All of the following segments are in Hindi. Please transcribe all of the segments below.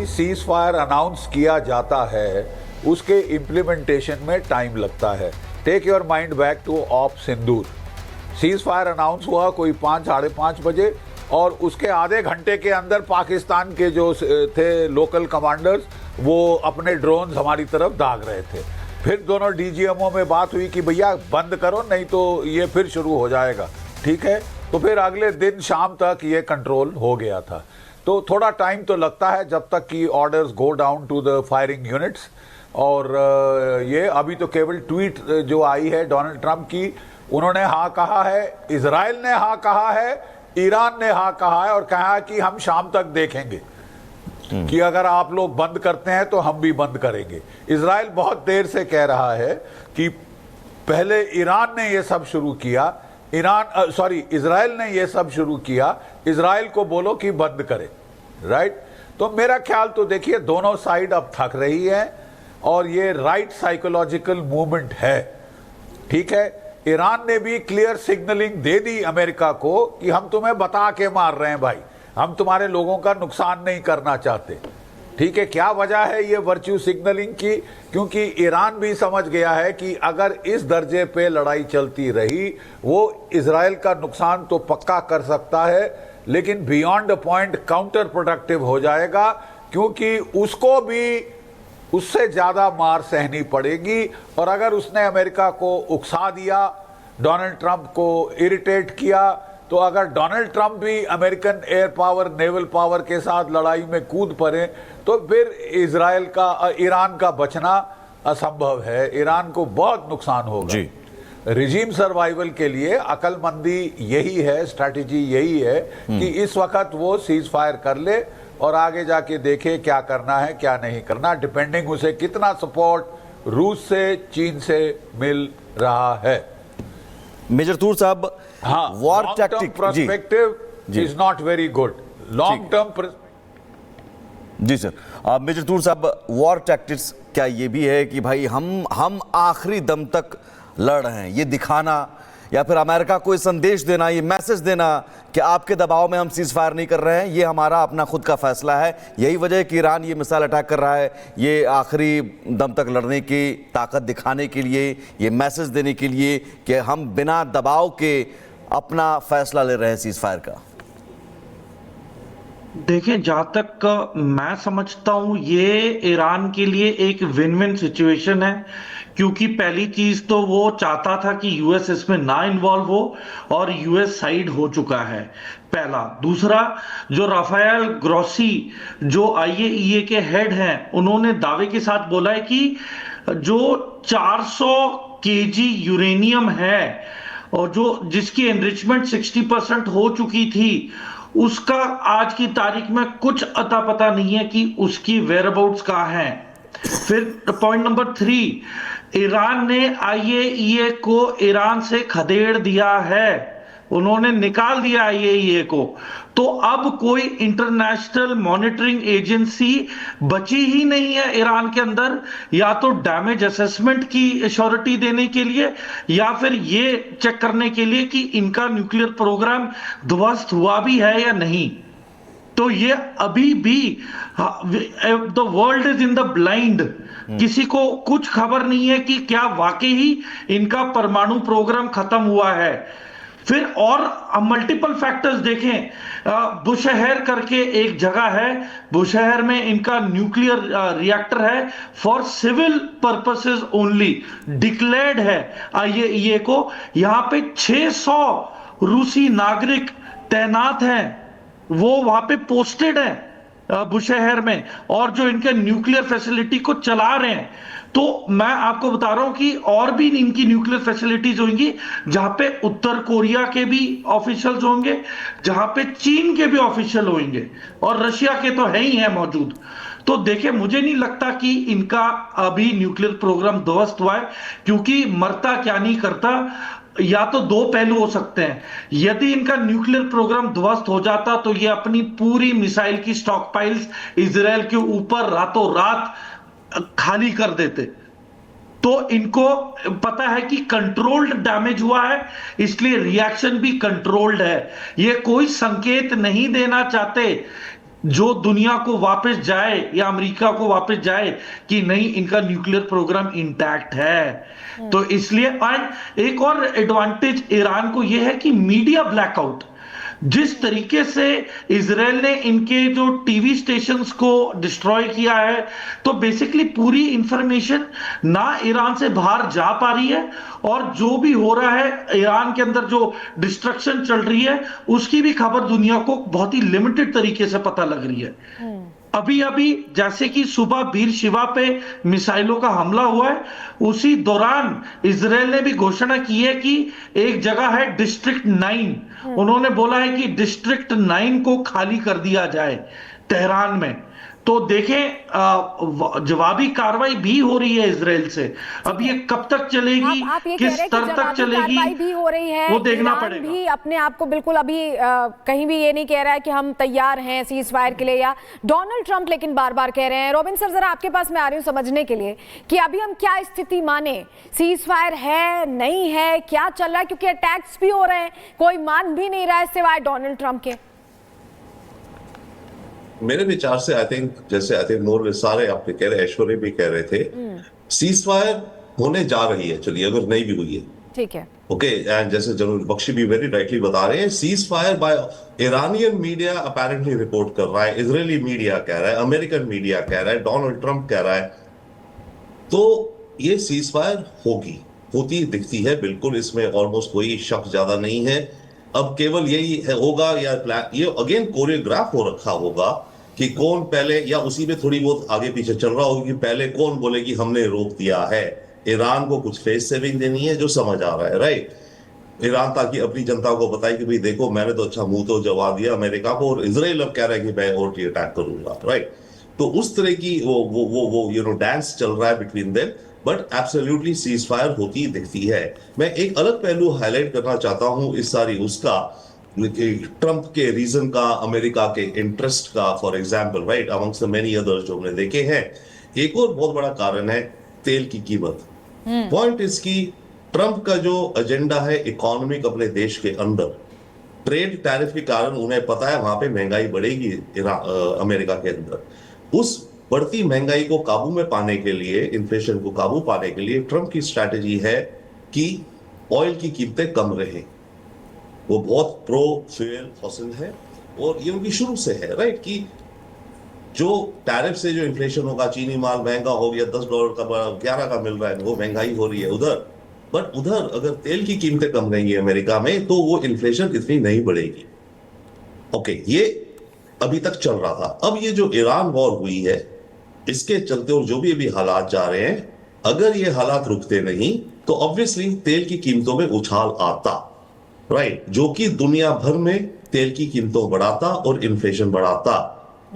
सीज फायर अनाउंस किया जाता है उसके इम्प्लीमेंटेशन में टाइम लगता है। Take your mind back to Op Sindoor. Cease fire announce हुआ कोई 5-5:30 बजे और उसके आधे घंटे के अंदर पाकिस्तान के जो थे लोकल कमांडर्स वो अपने ड्रोन्स हमारी तरफ दाग रहे थे। फिर दोनों डीजीएमओ में बात हुई कि भैया बंद करो नहीं तो ये फिर शुरू हो जाएगा, ठीक है। तो फिर अगले दिन शाम तक ये कंट्रोल हो गया था। तो थोड़ा टाइम तो लगता है जब तक कि orders go down to the firing units. और ये अभी तो केवल ट्वीट जो आई है डोनाल्ड ट्रंप की, उन्होंने हाँ कहा है, इजराइल ने हाँ कहा है, ईरान ने हाँ कहा है और कहा है कि हम शाम तक देखेंगे कि अगर आप लोग बंद करते हैं तो हम भी बंद करेंगे। इजराइल बहुत देर से कह रहा है कि पहले ईरान ने ये सब शुरू किया, इजराइल ने ये सब शुरू किया, इजराइल को बोलो कि बंद करे, राइट। तो मेरा ख्याल तो देखिए दोनों साइड अब थक रही है और ये राइट साइकोलॉजिकल मूवमेंट है, ठीक है। ईरान ने भी क्लियर सिग्नलिंग दे दी अमेरिका को कि हम तुम्हें बता के मार रहे हैं भाई, हम तुम्हारे लोगों का नुकसान नहीं करना चाहते, ठीक है। क्या वजह है ये वर्च्यू सिग्नलिंग की? क्योंकि ईरान भी समझ गया है कि अगर इस दर्जे पे लड़ाई चलती रही वो इजराइल का नुकसान तो पक्का कर सकता है लेकिन beyond a point counter productive हो जाएगा, क्योंकि उसको भी उससे ज्यादा मार सहनी पड़ेगी। और अगर उसने अमेरिका को उकसा दिया, डोनाल्ड ट्रंप को इरिटेट किया, तो अगर डोनाल्ड ट्रंप भी American air power naval power के साथ लड़ाई में कूद पड़े तो फिर ईरान का बचना असंभव है। ईरान को बहुत नुकसान होगा जी। रिजीम सर्वाइवल के लिए अकलमंदी यही है, स्ट्रैटेजी यही है कि इस वक्त वो सीज फायर कर ले और आगे जाके देखे क्या करना है क्या नहीं करना, डिपेंडिंग उसे कितना सपोर्ट रूस से चीन से मिल रहा है। मेजर तूर साहब, हाँ, war tactic perspective is not very good. Long term जी सर। मेजर तूर साहब, वॉर टैक्टिक्स क्या ये भी है कि भाई हम आखिरी दम तक लड़ रहे हैं, ये दिखाना या फिर अमेरिका को ये संदेश देना, ये मैसेज देना कि आपके दबाव में हम सीज फायर नहीं कर रहे हैं, ये हमारा अपना खुद का फैसला है। यही वजह है कि ईरान ये मिसाइल अटैक कर रहा है, ये आखिरी दम तक लड़ने की ताकत दिखाने के लिए, ये मैसेज देने के लिए कि हम बिना दबाव के अपना फैसला ले रहे हैं सीज फायर का। देखिए, जहां तक मैं समझता हूं ये ईरान के लिए एक विन विन सिचुएशन है, क्योंकि पहली चीज तो वो चाहता था कि यूएस इसमें ना इन्वॉल्व हो और यूएस साइड हो चुका है, पहला। दूसरा, जो राफेल ग्रोसी जो आईएईए के हेड हैं, उन्होंने दावे के साथ बोला है कि जो 400 केजी यूरेनियम है और जिसकी एनरिचमेंट 60% हो चुकी थी, उसका आज की तारीख में कुछ अता पता नहीं है कि उसकी वेयरअबाउट्स कहाँ हैं। फिर पॉइंट नंबर 3, ईरान ने आईएईए को ईरान से खदेड़ दिया है, उन्होंने निकाल दिया आईएईए को। तो अब कोई इंटरनेशनल मॉनिटरिंग एजेंसी बची ही नहीं है ईरान के अंदर, या तो डैमेज असेसमेंट की एश्योरिटी देने के लिए या फिर ये चेक करने के लिए कि इनका न्यूक्लियर प्रोग्राम ध्वस्त हुआ भी है या नहीं। तो ये अभी भी the world is in the blind, किसी को कुछ खबर नहीं है कि क्या वाकई ही इनका परमाणु प्रोग्राम खत्म हुआ है। फिर और मल्टीपल फैक्टर्स देखें, बुशहर करके एक जगह है, बुशहर में इनका न्यूक्लियर रिएक्टर है, for civil purposes only declared है आईएईए को। यहां पे 600 रूसी नागरिक तैनात हैं, वो वहां पे पोस्टेड है बुशहर में, और जो इनके न्यूक्लियर फैसिलिटी को चला रहे हैं। तो मैं आपको बता रहा हूं कि और भी इनकी न्यूक्लियर फैसिलिटीज होंगी जहां पे उत्तर कोरिया के भी ऑफिशियल्स होंगे, जहां पे चीन के भी ऑफिशियल होंगे और रशिया के तो है ही है मौजूद। तो देखिए, मुझे नहीं लगता कि इनका अभी न्यूक्लियर प्रोग्राम ध्वस्त हुआ है, क्योंकि मरता क्या नहीं करता। या तो दो पहलू हो सकते हैं, यदि इनका न्यूक्लियर प्रोग्राम ध्वस्त हो जाता तो ये अपनी पूरी मिसाइल की स्टॉक पाइल्स इजराइल के ऊपर रातों रात खाली कर देते। तो इनको पता है कि कंट्रोल्ड डैमेज हुआ है, इसलिए रिएक्शन भी कंट्रोल्ड है। ये कोई संकेत नहीं देना चाहते जो दुनिया को वापस जाए या अमेरिका को वापस जाए कि नहीं, इनका न्यूक्लियर प्रोग्राम इंटैक्ट है। तो इसलिए एंड एक और एडवांटेज ईरान को यह है कि मीडिया ब्लैकआउट, जिस तरीके से इजराइल ने इनके जो टीवी स्टेशंस को डिस्ट्रॉय किया है, तो बेसिकली पूरी इंफॉर्मेशन ना ईरान से बाहर जा पा रही है, और जो भी हो रहा है ईरान के अंदर जो डिस्ट्रक्शन चल रही है उसकी भी खबर दुनिया को बहुत ही लिमिटेड तरीके से पता लग रही है। अभी अभी जैसे कि सुबह बीर शिवा पे मिसाइलों का हमला हुआ है, उसी दौरान इजराइल ने भी घोषणा की है कि एक जगह है डिस्ट्रिक्ट 9, उन्होंने बोला है कि डिस्ट्रिक्ट 9 को खाली कर दिया जाए तेहरान में। तो देखें जवाबी कार्रवाई भी हो रही है इजराइल से। अब ये कब तक चलेगी, आप ये किस कह रहे हैं कि स्तर तक चलेगी, कार्रवाई भी हो रही है, वो देखना ईरान पड़ेगा। भी अपने आप को बिल्कुल अभी कहीं भी ये नहीं कह रहा है कि हम तैयार हैं सीज फायर के लिए, या डोनाल्ड ट्रंप लेकिन बार बार कह रहे हैं। रॉबिन सर, जरा आपके पास मैं आ रही हूँ समझने के लिए कि अभी हम क्या स्थिति माने, सीज फायर है नहीं है, क्या चल रहा है, क्योंकि अटैक्स भी हो रहे हैं, कोई मान भी नहीं रहा है सिवाय डोनाल्ड ट्रंप के। मेरे विचार से आई थिंक मोर सारे आपने कह रहे, ऐश्वर्य भी कह रहे थे, सीज फायर होने जा रही है। चलिए अगर नहीं भी हुई है, ठीक है, ओके, एंड जैसे जनरल बख्शी भी वेरी राइटली बता रहे हैं, cease fire bye Iranian media apparently report कर रहा है, इजरायली मीडिया कह रहा है, अमेरिकन मीडिया कह रहा है, डोनाल्ड ट्रंप कह रहा है, तो ये सीज फायर होगी, होती दिखती है बिल्कुल, इसमें ऑलमोस्ट कोई शक ज्यादा नहीं है। अब केवल यही होगा या ये अगेन कोरियोग्राफ हो रखा होगा कि कौन पहले, या उसी में थोड़ी बहुत आगे पीछे चल रहा होगा कि पहले कौन बोले कि हमने रोक दिया है। ईरान को कुछ फेस सेविंग देनी है जो समझ आ रहा है, राइट, ईरान ताकि अपनी जनता को बताए कि भाई देखो मैंने तो अच्छा मुंह तो जवाब दिया अमेरिका को, और इजराइल अब कह रहा है कि मैं और अटैक करूंगा, राइट। तो उस तरह की वो डांस चल रहा है between them, but absolutely cease fire होती दिखती है। मैं एक अलग पहलू हाईलाइट करना चाहता हूं इस सारी उसका, ट्रंप के रीजन का, अमेरिका के इंटरेस्ट का, for example, right, amongst the many others जो हमने देखे हैं। एक और बहुत बड़ा कारण है तेल की कीमत। पॉइंट इसकी, ट्रंप का जो एजेंडा है इकोनॉमिक अपने देश के अंदर, ट्रेड टैरिफ के कारण उन्हें पता है वहां पे महंगाई बढ़ेगी अमेरिका के अंदर। उस बढ़ती महंगाई को काबू में पाने के लिए, इन्फ्लेशन को काबू पाने के लिए ट्रंप की स्ट्रैटेजी है कि ऑयल की कीमतें कम रहे। वो बहुत प्रो फ्यूल फॉसिल है, और ये उनकी शुरू से है, राइट, कि जो टैरिफ से जो इन्फ्लेशन होगा, चीनी माल महंगा हो गया, $10 का 11 का मिल रहा है, वो महंगाई हो रही है उधर, बट उधर अगर तेल की कीमतें कम रहेंगी अमेरिका में तो वो इन्फ्लेशन इतनी नहीं बढ़ेगी। ओके, ये अभी तक चल रहा था। अब ये जो ईरान वॉर हुई है, इसके चलते और जो भी अभी हालात जा रहे हैं, अगर ये हालात रुकते नहीं तो ऑब्वियसली तेल की कीमतों में उछाल आता, राइट, जो कि दुनिया भर में तेल की कीमतों बढ़ाता और इन्फ्लेशन बढ़ाता।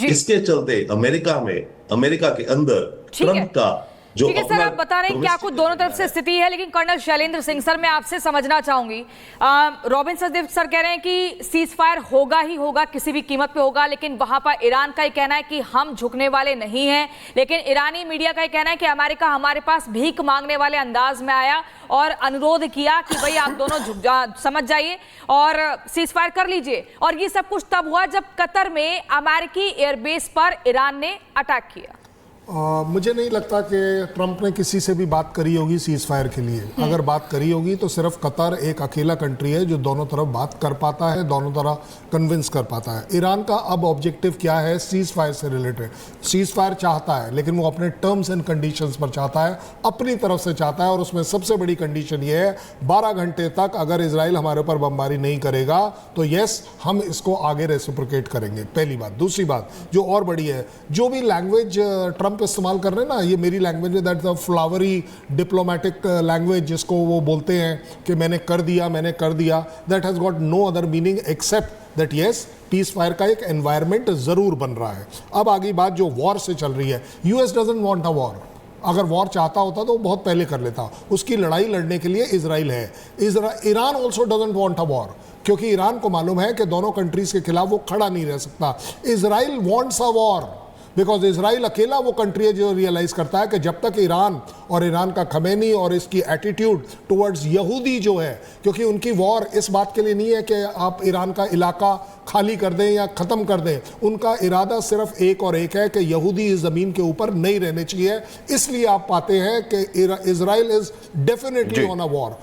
इसके चलते अमेरिका के अंदर ट्रंप का जो, ठीक है सर, आप बता रहे हैं कि आपको दोनों तरफ से स्थिति है, लेकिन कर्नल शैलेंद्र सिंह सर, मैं आपसे समझना चाहूंगी, रॉबिन सचदेव सर कह रहे हैं कि सीज फायर होगा ही होगा, किसी भी कीमत पे होगा, लेकिन वहां पर ईरान का ये कहना है कि हम झुकने वाले नहीं हैं। लेकिन ईरानी मीडिया का ये कहना है कि अमेरिका हमारे पास भीख मांगने वाले अंदाज में आया और अनुरोध किया कि भाई आप दोनों समझ जाइए और सीज फायर कर लीजिए। और ये सब कुछ तब हुआ जब कतर में अमेरिकी एयरबेस पर ईरान ने अटैक किया। मुझे नहीं लगता कि ट्रंप ने किसी से भी बात करी होगी सीज फायर के लिए। अगर बात करी होगी तो सिर्फ कतर एक अकेला कंट्री है जो दोनों तरफ बात कर पाता है, दोनों तरफ कन्विंस कर पाता है। ईरान का अब ऑब्जेक्टिव क्या है सीज फायर से रिलेटेड? सीज फायर चाहता है, लेकिन वो अपने टर्म्स एंड कंडीशंस पर चाहता है, अपनी तरफ से चाहता है, और उसमें सबसे बड़ी कंडीशन ये है 12 घंटे तक अगर इजराइल हमारे ऊपर बमबारी नहीं करेगा तो यस, हम इसको आगे रेसिप्रोकेट करेंगे। पहली बात। दूसरी बात जो और बड़ी है, जो भी लैंग्वेज ट्रंप इस्तेमाल कर रहे हैं ना, ये मेरी लैंग्वेज में, that the flowery diplomatic language जिसको वो बोलते हैं कि मैंने कर दिया, that has got no other meaning except that yes, cease fire का एक एनवायरनमेंट जरूर बन रहा है। अब आगे बात जो वॉर से चल रही है, US doesn't want a war. अगर वॉर चाहता होता तो बहुत पहले कर लेता। उसकी लड़ाई लड़ने के लिए इजराइल है। Iran also doesn't want a war, क्योंकि ईरान को मालूम है कि दोनों कंट्रीज के खिलाफ वो खड़ा नहीं रह सकता। Israel wants a war because Israel अकेला वो कंट्री है जो रियलाइज करता है कि जब तक ईरान और ईरान का खमेनी और इसकी एटीट्यूड टुवर्ड्स यहूदी जो है, क्योंकि उनकी वॉर इस बात के लिए नहीं है कि आप ईरान का इलाका खाली कर दें या ख़त्म कर दें, उनका इरादा सिर्फ एक और एक है कि यहूदी इस ज़मीन के ऊपर नहीं रहने चाहिए। इसलिए आप पाते हैं कि Israel is definitely on a war.